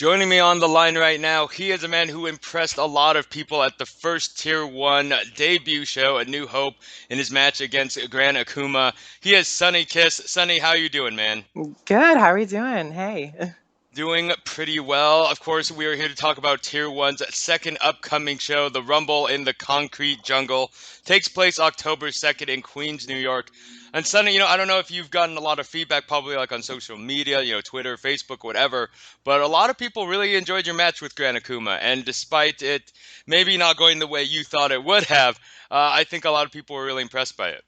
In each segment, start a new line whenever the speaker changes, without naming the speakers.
Joining me on the line right now, he is a man who impressed a lot of people at the first Tier 1 debut show, A New Hope, in his match against Gran Akuma. He is Sonny Kiss. Sonny, how you doing, man?
Good. How are you doing? Hey.
Doing pretty well. Of course, we are here to talk about Tier 1's second upcoming show, The Rumble in the Concrete Jungle. Takes place October 2nd in Queens, New York. And Sonny, I don't know if you've gotten a lot of feedback, probably like on social media, Twitter, Facebook, whatever, but a lot of people really enjoyed your match with Gran Akuma. And despite it maybe not going the way you thought it would have, I think a lot of people were really impressed by it.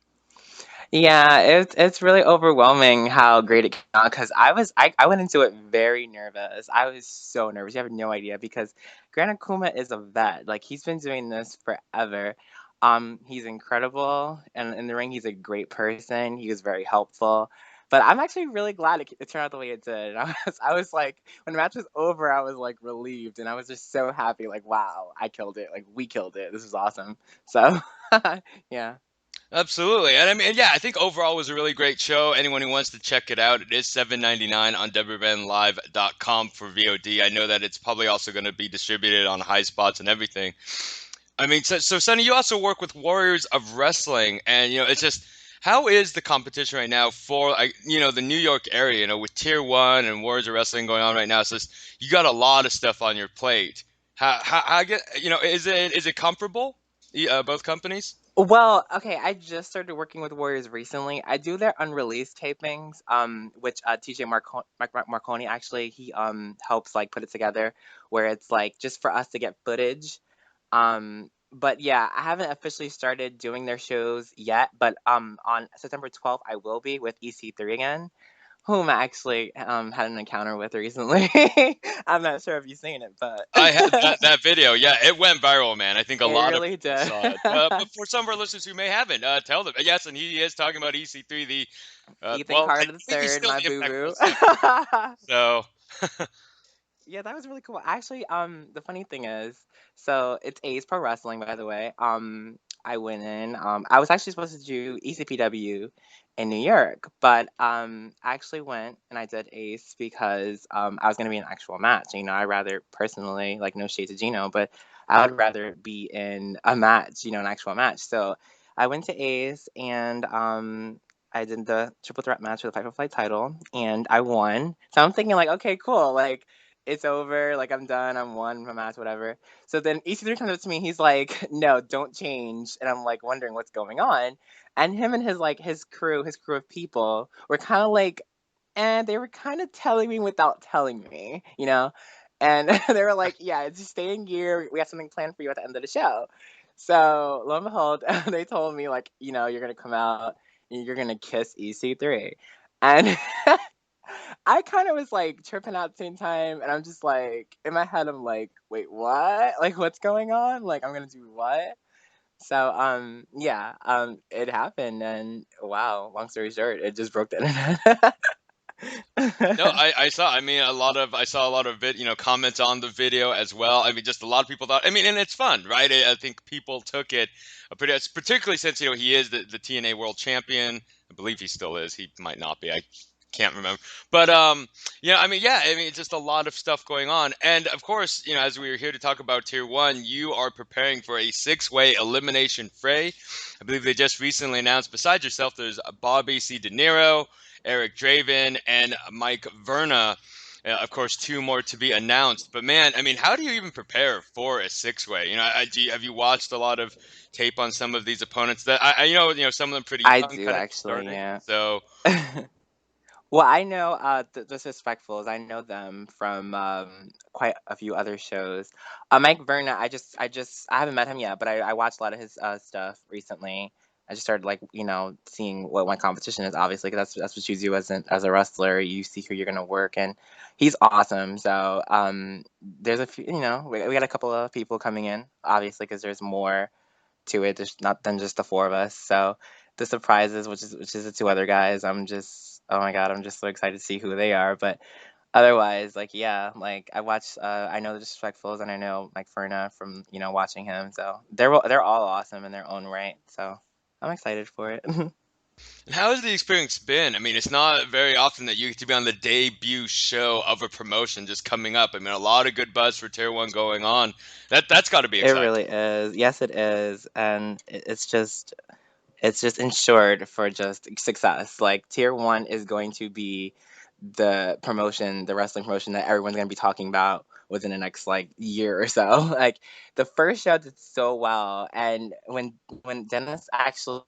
Yeah, it's really overwhelming how great it came out because I went into it very nervous. I was so nervous. You have no idea because Grant Akuma is a vet. Like he's been doing this forever. He's incredible, and in the ring, he's a great person. He was very helpful. But I'm actually really glad it turned out the way it did. I was like, when the match was over, I was like relieved, and I was just so happy. Like, wow, I killed it. Like we killed it. This was awesome. So, yeah.
Absolutely. And I mean, yeah, I think overall it was a really great show. Anyone who wants to check it out, it is $7.99 on WBenLive.com for VOD. I know that it's probably also going to be distributed on high spots and everything. I mean, so Sonny, you also work with Warriors of Wrestling, and it's just how is the competition right now for the New York area, with Tier 1 and Warriors of Wrestling going on right now. So you got a lot of stuff on your plate. How I get, is it comparable, both companies?
Well, okay, I just started working with Warriors recently. I do their unreleased tapings, which TJ Marconi actually he helps like put it together, where it's like just for us to get footage. But yeah, I haven't officially started doing their shows yet, but on September 12th I will be with EC3 again, whom I actually had an encounter with recently. I'm not sure if you've seen it, but
I had that video. Yeah, it went viral, man. I think a
it
lot of
really
people
did.
saw it. But for some of our listeners who may haven't, tell them. Yes, and he is talking about EC3.
Ethan
Well, I
Carter the
think he's
third,
still
my
the
boo
Impact
boo.
World Champion. So,
Yeah, that was really cool. Actually, the funny thing is, so it's Ace Pro Wrestling, by the way. I went in. I was actually supposed to do ECPW in New York, but I actually went and I did Ace because I was gonna be in an actual match. I rather personally, like, no shade to Gino, but I would rather be in a match, an actual match. So I went to Ace and I did the triple threat match for the Fight for Flight title, and I won. So I'm thinking like, okay, cool, like it's over, like I'm done, I'm won my match, whatever. So then EC3 comes up to me, he's like, no, don't change. And I'm like wondering what's going on. And him and his crew of people were kind of like, and they were kind of telling me without telling me. And they were like, yeah, just stay in gear. We have something planned for you at the end of the show. So lo and behold, they told me like, you're gonna come out and you're gonna kiss EC3. And I kind of was like tripping out at the same time, and I'm just like, in my head, I'm like, wait, what? Like, what's going on? Like, I'm gonna do what? So, yeah, it happened, and wow, long story short, it just broke the
no,
internet.
I saw. I mean, I saw a lot of comments on the video as well. I mean, just a lot of people thought. I mean, and it's fun, right? I think people took it particularly since he is the TNA World Champion. I believe he still is. He might not be. I can't remember. But I mean, yeah. I mean, it's just a lot of stuff going on, and of course, as we are here to talk about Tier 1, you are preparing for a six-way elimination fray. I believe they just recently announced. Besides yourself, there's Bobby C. De Niro, Eric Draven, and Mike Verna. Of course, two more to be announced. But man, I mean, how do you even prepare for a six-way? Have you watched a lot of tape on some of these opponents that some of them pretty
I
young,
do
kind of
actually,
starting.
yeah.
So
Well, I know the Disrespectfuls. I know them from quite a few other shows. Mike Verna, I haven't met him yet, but I watched a lot of his stuff recently. I just started like seeing what my competition is, obviously, because that's what you do as a wrestler. You see who you're gonna work, and he's awesome. So there's a few, we got a couple of people coming in, obviously, because there's more to it. There's not than just the four of us. So the surprises, which is the two other guys, I'm just, oh my god, I'm just so excited to see who they are. But otherwise, like, yeah, like I know the Disrespectfuls and I know Mike Furna from watching him. So they're all awesome in their own right. So I'm excited for it.
And how has the experience been? I mean, it's not very often that you get to be on the debut show of a promotion just coming up. I mean, a lot of good buzz for Tier 1 going on. That's got to be
It
exciting.
really is. Yes, it is, and it's just ensured for just success. Like tier one is going to be the promotion, the wrestling promotion that everyone's going to be talking about within the next like year or so. Like the first show did so well, and when Dennis actually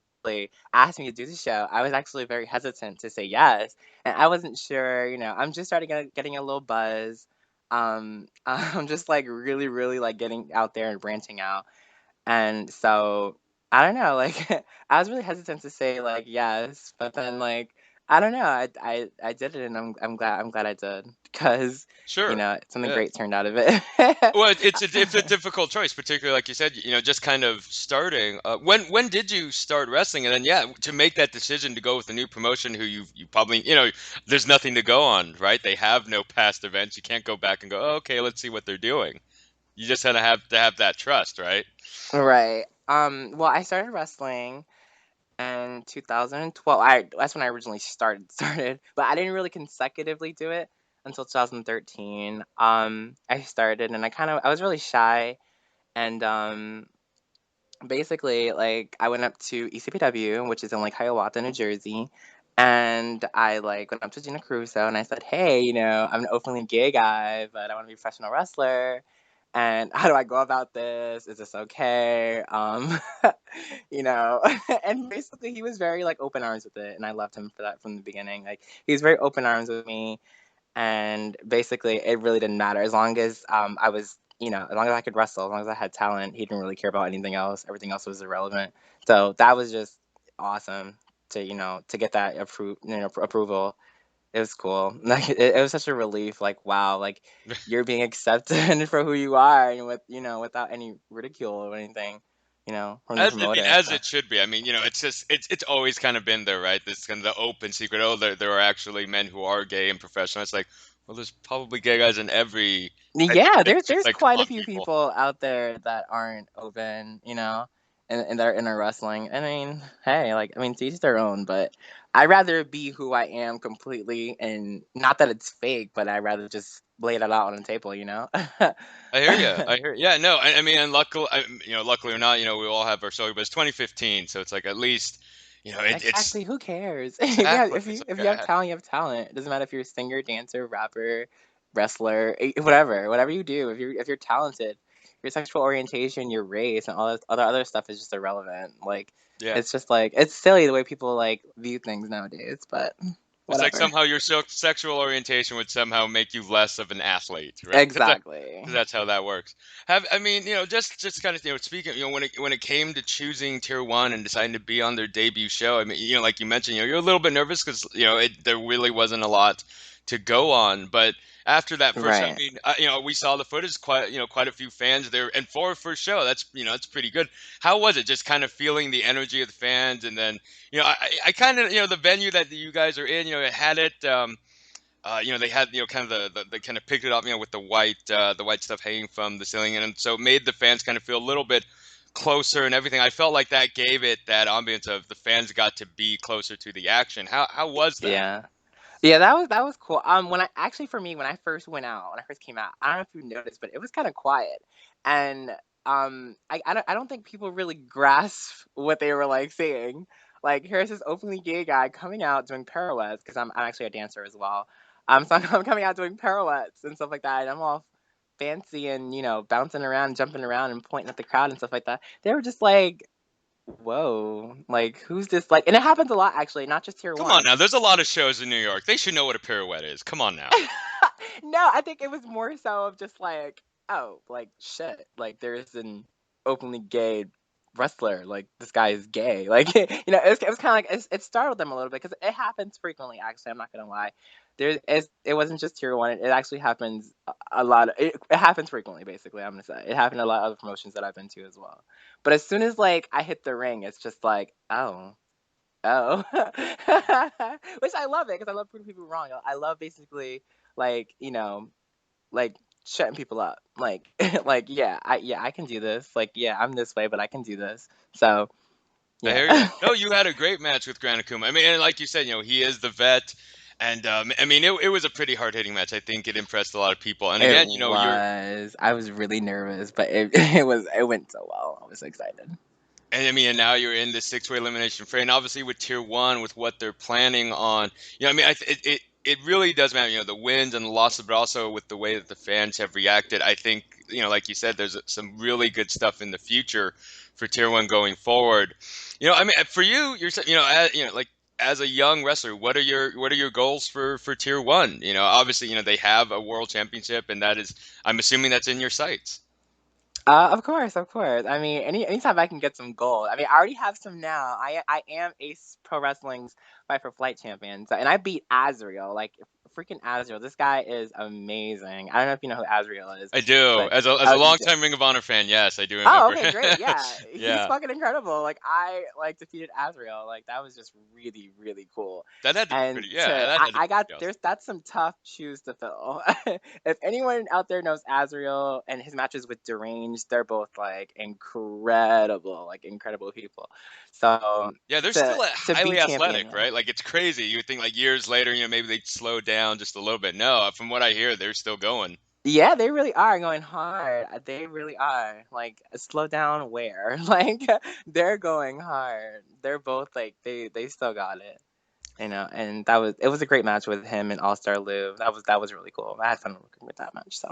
asked me to do the show, I was actually very hesitant to say yes, and I wasn't sure. I'm just starting getting a little buzz. I'm just like really, really like getting out there and branching out. And so I don't know, like I was really hesitant to say like yes, but then like I don't know, I did it, and I'm glad I did because
Sure.
something
Yeah.
great turned out of it.
Well, it's a difficult choice, particularly like you said, just kind of starting. When did you start wrestling, and then yeah, to make that decision to go with a new promotion who you probably there's nothing to go on, right? They have no past events. You can't go back and go, oh, okay, let's see what they're doing. You just kind of have to have that trust, right?
Right. Well, I started wrestling in 2012. That's when I originally started, but I didn't really consecutively do it until 2013. I started, and I was really shy, and basically, like, I went up to ECPW, which is in like Hiawatha, New Jersey, and I like went up to Gina Caruso and I said, "Hey, I'm an openly gay guy, but I want to be a professional wrestler. And how do I go about this? Is this okay?" You know, and basically he was very like open arms with it, and I loved him for that from the beginning. Like he was very open arms with me, and basically it really didn't matter as long as I was as long as I could wrestle, as long as I had talent. He didn't really care about anything else. Everything else was irrelevant. So that was just awesome to get that approval. It was cool. Like it was such a relief. Like wow, like you're being accepted for who you are, and without any ridicule or anything, from the promoter.
As
So
it should be. I mean, it's just it's always kind of been there, right? This kind of the open secret. Oh, there are actually men who are gay and professional. It's like, well, there's probably gay guys in every type of
yeah,
business.
there's
Like, come
quite a
on,
few
people.
people out there that aren't open, and they're in wrestling. I mean, hey, like to each their own, but I'd rather be who I am completely, and not that it's fake, but I'd rather just lay that out on the table.
I hear you. I hear. Yeah, no. I mean, and luckily or not, we all have our story. But it's 2015, so it's like at least, it's
Exactly. Who cares? Yeah,
exactly.
if
It's
you if
like
you have talent, you have talent. It doesn't matter if you're a singer, dancer, rapper, wrestler, whatever you do. If you're talented, your sexual orientation, your race, and all this other stuff is just irrelevant. Like
yeah.
it's just like it's silly the way people like view things nowadays, but
It's like
whatever.
somehow your sexual orientation would somehow make you less of an athlete, right?
Exactly.
'Cause that's how that works. Have I mean, just kind of speaking, when it came to choosing Tier 1 and deciding to be on their debut show, I mean, like you mentioned, you're a little bit nervous because there really wasn't a lot to go on, but after that first show, I
Right.
mean, we saw the footage, quite a few fans there, and for a first show, that's pretty good. How was it? Just kind of feeling the energy of the fans, and then I kind of, the venue that you guys are in, it had it. They had, kind of they kind of picked it up, with the white stuff hanging from the ceiling, and so it made the fans kind of feel a little bit closer and everything. I felt like that gave it that ambience of the fans got to be closer to the action. How was that?
Yeah. Yeah, that was cool. When I actually for me when I first went out, when I first came out, I don't know if you noticed, but it was kind of quiet, and I don't think people really grasp what they were like saying. Like here's this openly gay guy coming out doing pirouettes because I'm actually a dancer as well. So I'm coming out doing pirouettes and stuff like that, and I'm all fancy and bouncing around, jumping around, and pointing at the crowd and stuff like that. They were just like, "Whoa, like who's this?" Like, and it happens a lot actually, not just tier
Come on
one.
now, there's a lot of shows in New York. They should know what a pirouette is. Come on now.
No, I think it was more so of just like, oh, like shit, like there's an openly gay wrestler, like this guy is gay, like it was kind of like it startled them a little bit because it happens frequently. Actually, I'm not gonna lie, it wasn't just tier one. It actually happens a lot. It happens frequently. Basically, I'm gonna say it happened a lot of other promotions that I've been to as well. But as soon as like I hit the ring, it's just like, oh. Oh, which I love it because I love proving people wrong. I love basically like like shutting people up. Like like yeah, I can do this. Like yeah, I'm this way, but I can do this. So
I
Yeah.
hear you. No, you had a great match with Gran Akuma. I mean, and like you said, he is the vet, and I mean, it was a pretty hard hitting match. I think it impressed a lot of people. And
It
again, you're
was. I was really nervous, but it went so well. I was so excited.
And I mean, and now you're in the six-way elimination fray, and obviously with Tier One, with what they're planning on, I mean, it really does matter, the wins and the losses, but also with the way that the fans have reacted. I think, like you said, there's some really good stuff in the future for Tier One going forward. I mean, for you, like as a young wrestler, what are your goals for Tier One? Obviously, they have a world championship, and that is, I'm assuming that's in your sights.
Of course, of course. I mean, anytime I can get some gold. I mean, I already have some now. I am Ace Pro Wrestling's Fight for Flight champion, so and I beat Azrael, like freaking Azrael. This guy is amazing. I don't know if you know who Azrael is,
I do.
but
As a
oh, you do.
longtime Ring of Honor fan, yes, I do
Oh,
remember.
okay, great. Yeah, he's
Yeah,
fucking incredible. Like I like defeated Azrael. Like that was just really really cool.
that had to be
And
pretty. Yeah, that had to be
I got
pretty awesome.
that's some tough shoes to fill. If anyone out there knows Azrael and his matches with Deranged, they're both like incredible people. So
Yeah, they're
to
still
to be
highly
champion,
athletic,
yeah.
right? Like it's crazy. You would think like years later, maybe they'd slow down just a little bit. No, from what I hear, they're still going.
Yeah, they really are going hard. They really are. Like, slow down where? Like, they're going hard. They're both like they still got it. And it was a great match with him and All Star Lou. That was really cool. I had fun working with that match. So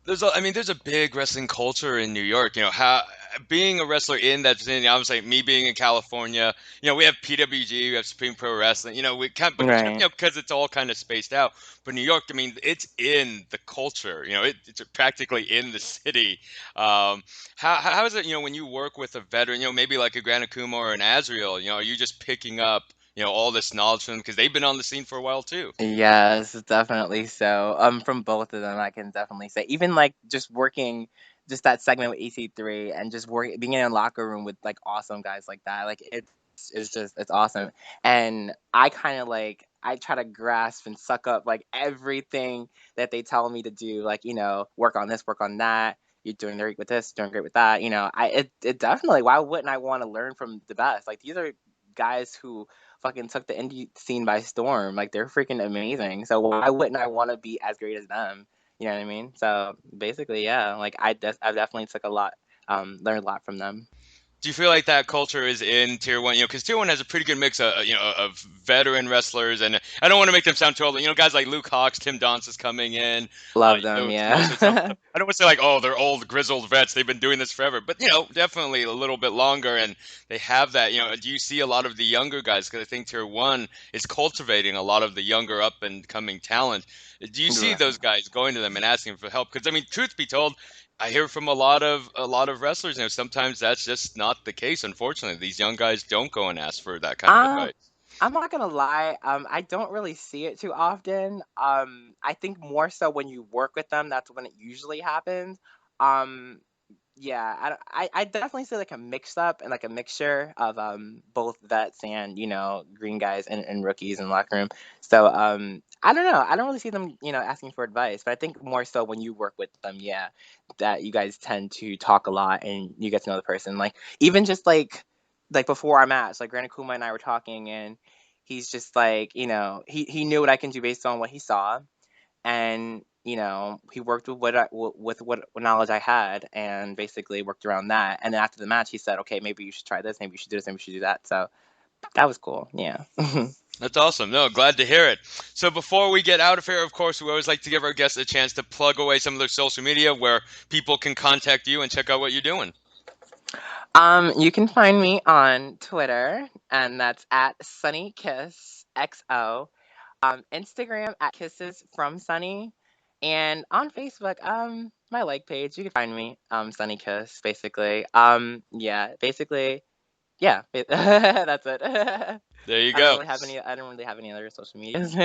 There's a big wrestling culture in New York. How being a wrestler in that vicinity, obviously me being in California, we have PWG, we have Supreme Pro Wrestling, we kind of, but
right.
because it's all kind of spaced out. But New York, I mean, it's in the culture, it's practically in the city. How is it, when you work with a veteran, maybe like a Gran Akuma or an Azrael, are you just picking up, all this knowledge from them because they've been on the scene for a while too?
Yes, definitely so. From both of them, I can definitely say. Even like just working, just that segment with EC3, and just being in a locker room with like awesome guys like that. Like it's awesome. And I kind of like I try to grasp and suck up like everything that they tell me to do. Like work on this, work on that. You're doing great with this, doing great with that. It definitely. Why wouldn't I want to learn from the best? Like these are guys who fucking took the indie scene by storm. Like they're freaking amazing. So why wouldn't I want to be as great as them? You know what I mean? So basically, yeah. Like I definitely took a lot, learned a lot from them.
Do you feel like that culture is in Tier One? Because Tier One has a pretty good mix of of veteran wrestlers, and I don't want to make them sound too old. Guys like Luke Hawx, Tim Donst is coming in.
Love them,
Also some.
yeah.
I don't want to say like, oh, they're old grizzled vets. They've been doing this forever, but definitely a little bit longer, and they have that. Do you see a lot of the younger guys? Because I think Tier One is cultivating a lot of the younger up and coming talent. Do you see
Right.
those guys going to them and asking for help? Because I mean, truth be told, I hear from a lot of wrestlers, sometimes that's just not the case. Unfortunately, these young guys don't go and ask for that kind of
Um,
advice.
I'm not gonna lie. I don't really see it too often. I think more so when you work with them, that's when it usually happens. Um, Yeah, I definitely see like a mix up and like a mixture of both vets and green guys and rookies in the locker room. So I don't know. I don't really see them asking for advice, but I think more so when you work with them, yeah, that you guys tend to talk a lot and you get to know the person. Like even just like before our match, like Grant Kuma and I were talking, and he's just like he knew what I can do based on what he saw, and he worked with what knowledge I had, and basically worked around that. And then after the match, he said, "Okay, maybe you should try this. Maybe you should do this. Maybe you should do that." So that was cool. Yeah.
That's awesome. No, glad to hear it. So before we get out of here, of course, we always like to give our guests a chance to plug away some of their social media where people can contact you and check out what you're doing.
You can find me on Twitter, and that's at Sonny Kiss XO. Instagram at Kisses from Sunny, and on Facebook, my like page. You can find me, Sunny Kiss, basically. Yeah, basically, yeah. That's it.
There you go.
I don't really have any other social medias.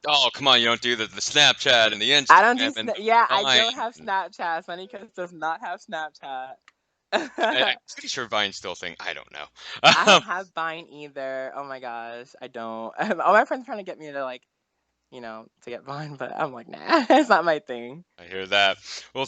Oh, come on, you don't do the Snapchat and the
I don't do
Instagram and
Yeah,
the
I
Vine.
don't have Snapchat. Sunny Kiss does not have Snapchat.
I'm pretty sure Vine's still a thing. I don't know.
I don't have Vine either. Oh my gosh, I don't. All my friends trying to get me to to get Vine, but I'm like, nah, it's not my thing.
I hear that. Well,